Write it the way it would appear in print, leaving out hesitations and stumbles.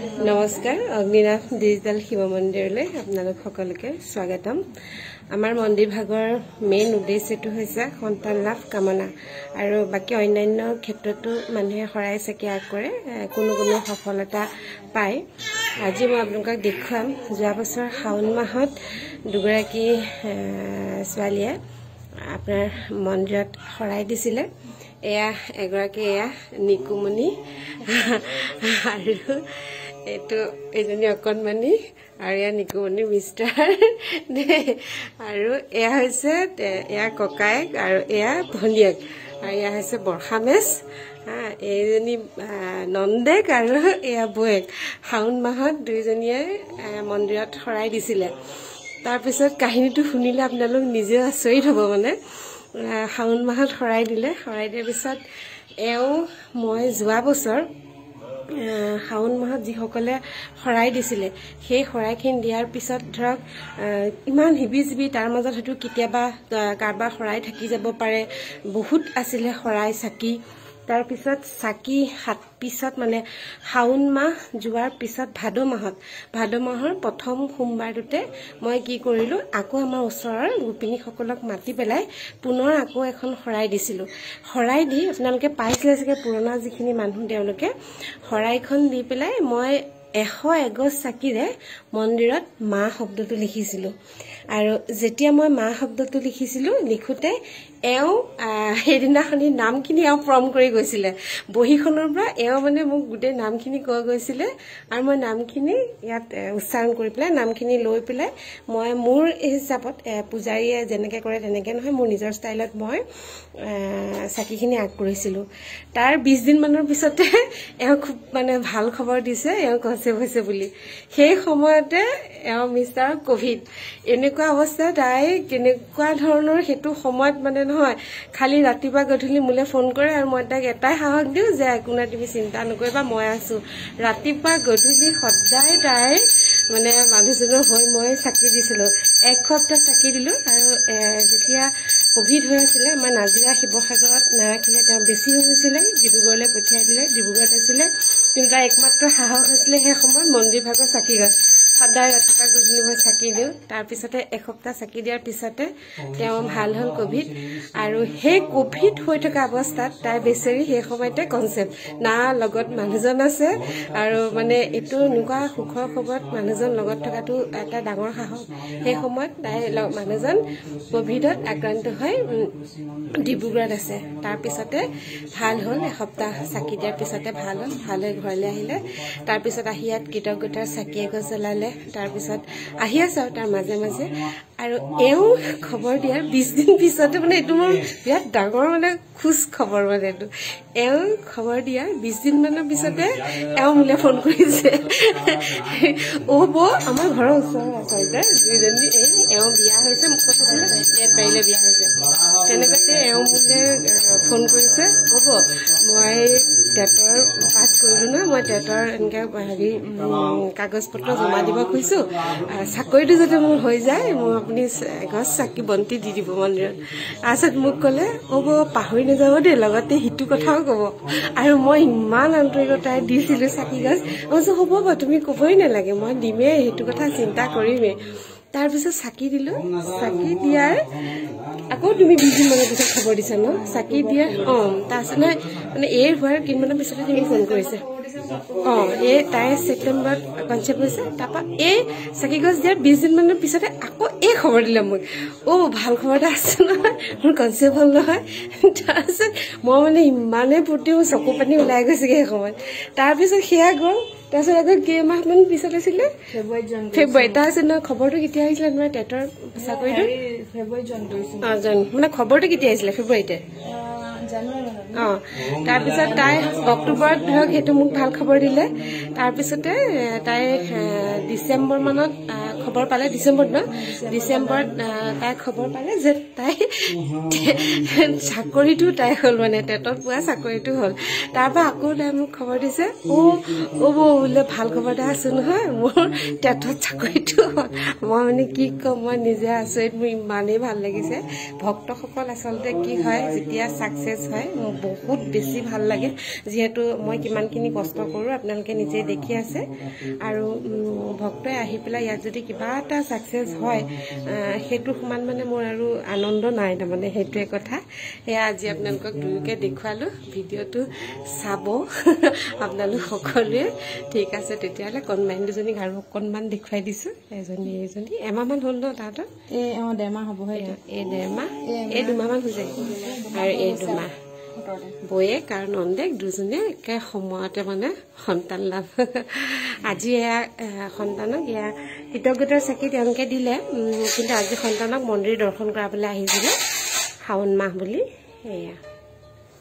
নমস্কাৰ অগ্নিনাভ ডিজিটেল শিৱ মন্দিৰলৈ আপোনালোক সকলোকে স্বাগতম। আমাৰ মন্দিৰ ভাগৰ মেইন উদ্দেশ্যটো হৈছে সন্তান লাভ কামনা আৰু বাকি অন্যান্য ক্ষেত্ৰতো মানুহে শৰাই চাকি আগ কৰে, কোনো সফলতা পায়। আজি মই আপোনালোকক দেখুৱাম যোৱা বছৰ শাওণ মাহত দুগৰাকী ছোৱালীয়ে আপোনাৰ মন্দিৰত শৰাই দিছিলে। এয়া এগৰাকী নিকুমণি আৰু এইজনী অকণমানি আৰু এয়া নিকুমণি মিষ্টাৰ আৰু এয়া হৈছে এয়া ককায়েক আৰু এয়া ভনীয়েক আৰু এয়া হৈছে বৰ্ষামেচ। এইজনী নন্দেক আৰু এয়া বৌয়েক। শাওণ মাহত দুইজনীয়ে মন্দিৰত শৰাই দিছিলে। তাৰপিছত কাহিনীটো শুনিলে আপোনালোক নিজেও আচৰিত হ'ব। মানে শাওণ মাহত শৰাই দিলে, শৰাই দিয়াৰ পিছত মই যোৱা বছৰ শাওণ মাহত যিসকলে শৰাই দিছিলে সেই শৰাইখিনি দিয়াৰ পিছত ধৰক ইমান হিবি তাৰ মাজত হয়তো কেতিয়াবা কাৰোবাৰ শৰাই থাকি যাব পাৰে। বহুত আছিলে শৰাই চাকি। তাৰপিছত চাকি পিছত মানে শাওণ মাহ যোৱাৰ পিছত ভাদ মাহৰ প্ৰথম সোমবাৰটোতে মই কি কৰিলোঁ, আকৌ আমাৰ ওচৰৰ গোপিনীসকলক মাতি পেলাই পুনৰ আকৌ এখন শৰাই দিছিলোঁ। শৰাই দি আপোনালোকে পাইছিলে চাগে, পুৰণা যিখিনি মানুহ তেওঁলোকে শৰাইখন দি পেলাই মই 100 এগছ চাকিৰে মন্দিৰত মা শব্দটো লিখিছিলোঁ। আৰু যেতিয়া মই মা শব্দটো লিখোঁতে সেইদিনাখনি নামখিনি প্ৰম কৰি গৈছিলে বহীখনৰ পৰা। মানে মোক গোটেই নামখিনি কৈ গৈছিলে আৰু মই নামখিনি ইয়াত উচ্চাৰণ কৰি পেলাই নামখিনি লৈ পেলাই মই মোৰ হিচাপত পূজাৰীয়ে যেনেকৈ কৰে তেনেকৈ নহয়, মোৰ নিজৰ ষ্টাইলত মই চাকিখিনি আগ কৰিছিলোঁ। তাৰ 20 দিনমানৰ পিছতে খুব মানে ভাল খবৰ দিছে, কনচেপ্ট হৈছে বুলি। সেই সময়তে মিষ্টাৰ কভিড এনেকুৱা অৱস্থা। তাই কেনেকুৱা ধৰণৰ সেইটো সময়ত মানে নহয়, খালি ৰাতিপুৱা গধূলি মোলৈ ফোন কৰে আৰু মই তাইক এটাই সাহস দিওঁ যে একো নাই, তুমি চিন্তা নকৰিবা, মই আছো। ৰাতিপুৱা গধূলি সদায় তাই মানে মানুহজনৰ হৈ মই চাকি দিছিলোঁ। 1 সপ্তাহ চাকি দিলোঁ। আৰু যেতিয়া কভিড হৈ আছিলে, আমাৰ নাজিৰা শিৱসাগৰত নাৰাখিলে, তেওঁ বেছি হৈছিলে, ডিব্ৰুগড়লৈ পঠিয়াই দিলে। ডিব্ৰুগড়ত আছিলে, কিন্তু তাই একমাত্ৰ সাহস হৈছিলে সেই সময়ত মন্দিৰ ভাগৰ চাকি গছ। সদায় ৰাতিপুৱা গধূলি মই চাকি দিওঁ। তাৰপিছতে 1 সপ্তাহ চাকি দিয়াৰ পিছতে তেওঁ ভাল হ'ল কভিড। আৰু সেই কভিড হৈ থকা অৱস্থাত তাই বেচেৰি সেই সময়তে কনচেপ্ট না, লগত মানুহজন আছে। আৰু মানে এইটো এনেকুৱা সুখৰ খবৰত মানুহজন লগত থকাটো এটা ডাঙৰ সাহস। সেই সময়ত তাই মানুহজন কভিডত আক্ৰান্ত হৈ ডিব্ৰুগড়ত আছে। তাৰপিছতে ভাল হ'ল, 1 সপ্তাহ চাকি দিয়াৰ পিছতে ভাল হ'ল, ভাল হৈ ঘৰলৈ আহিলে। তাৰপিছত আহি ইয়াত কৃতজ্ঞতাৰ চাকি এগছ জ্বলালে। তাৰপিছত আহি আছে আৰু তাৰ মাজে মাজে। আৰু খবৰ দিয়াৰ 20 দিন পিছতে, মানে এইটো মোৰ বিৰাট ডাঙৰ মানে খুচ খবৰ। মানে এইটো খবৰ দিয়াৰ 20 দিনমানৰ পিছতে মোলৈ ফোন কৰিছে, বৌ আমাৰ ঘৰৰ ওচৰৰ আচলতে দুইজনী বিয়া হৈছে, মোক কৈছিলে বাৰীলৈ বিয়া হৈছে। তেনেকুৱাতে মোলৈ ফোন কৰিছে, মই টেটৰ পাছ কৰিলোঁ ন, মই টেটৰ এনেকৈ কাগজ পত্ৰ জমা দিব খুজিছোঁ, চাকৰিটো যাতে মোৰ হৈ যায়, মোক আপুনি এগছ চাকি বন্তি দি দিব মন্দিৰত। তাৰপিছত মোক ক'লে, পাহৰি নাযাব দেই, লগতে সিটো কথাও ক'ব। আৰু মই ইমান আন্তৰিকতাৰে দিছিলোঁ চাকি গছ। মই কৈছোঁ হ'ব বাৰু, তুমি ক'বই নালাগে, মই দিমেই, সেইটো কথা চিন্তা কৰিমেই। তাৰপিছত চাকি দিলোঁ। চাকি দিয়াৰ আকৌ তুমি 20 দিনমানৰ পিছত খবৰ দিছা ন চাকি দিয়াৰ। তাৰপিছত মানে হোৱাৰ কেইদিনমানৰ পিছতে তুমি ফোন কৰিছে। তাই ছেপ্টেম্বৰত কনচেপ্ট হৈছে। তাৰপৰা চাকি গছ দিয়াৰ 20 দিনমানৰ পিছতে আকৌ খবৰ দিলে মোক, ভাল খবৰ এটা আছে নহয়, মোৰ কনচেপ্ট হ'ল নহয়। তাৰপিছত মই মানে ইমানেই ফূৰ্তি, মোৰ চকু পানী ওলাই গৈছেগৈ সেই সময়ত। তাৰপিছত সেয়া গ'ল। তাৰপিছত আকৌ কেইমাহমান পিছত আছিলে, ফেব্ৰুৱাৰী। তাৰপিছত খবৰটো কেতিয়া আহিছিলে তোমাৰ টেটৰ চাকৰিটো? মানে খবৰটো কেতিয়া আহিছিলে? ফেব্ৰুৱাৰীতে। তাৰপিছত তাই অক্টোবৰত ধৰক সেইটো মোক ভাল খবৰ দিলে। তাৰপিছতে তাই ডিচেম্বৰ মানত খবৰ পালে, ডিচেম্বৰত তাই খবৰ পালে যে তাই চাকৰিটো তাই হ'ল, মানে টেটত পোৱা চাকৰিটো হ'ল। তাৰপৰা আকৌ তাই মোক খবৰ দিছে, বোলে ভাল খবৰ এটা আছো নহয়, মোৰ টেটত চাকৰিটো হ'ল। মই মানে কি ক'ম, মই নিজে আচৰিত, মোৰ ইমানেই ভাল লাগিছে। ভক্তসকল আচলতে কি হয়, যেতিয়া ছাকচেছ ছাকচেছ হয় মোৰ বহুত বেছি ভাল লাগে যিহেতু মই কিমানখিনি কষ্ট কৰোঁ আপোনালোকে নিজে দেখি আছে আৰু ভক্তই আহি পেলাই ইয়াত যদি কিবা এটা ছাকচেছ হয় সেইটো সমান মানে মোৰ আৰু আনন্দ নাই তাৰমানে সেইটোৱে কথা সেয়া আজি আপোনালোকক দুয়োকে দেখুৱালোঁ ভিডিঅ'টো চাব আপোনালোক সকলোৱে ঠিক আছে তেতিয়াহ'লে কণমানি দুজনীক আৰু অকণমান দেখুৱাই দিছোঁ এজনী এমাহমান হ'ল ন তাহাঁতৰ এই 1.5 মাহ হ'ব হয় এই 1.5 মাহ এই 2 মাহমান হৈ যায় আৰু এই 2 মাহ বৌয়েক আৰু নন্দেক দুজনীয়ে একে সময়তে মানে সন্তান লাভ আজি এয়া সন্তানক এয়া কৃতজ্ঞতাৰ চাকি তেওঁলোকে দিলে কিন্তু আজি সন্তানক মন্দিৰ দৰ্শন কৰাবলৈ আহিছিলে শাওণ মাহ বুলি এয়া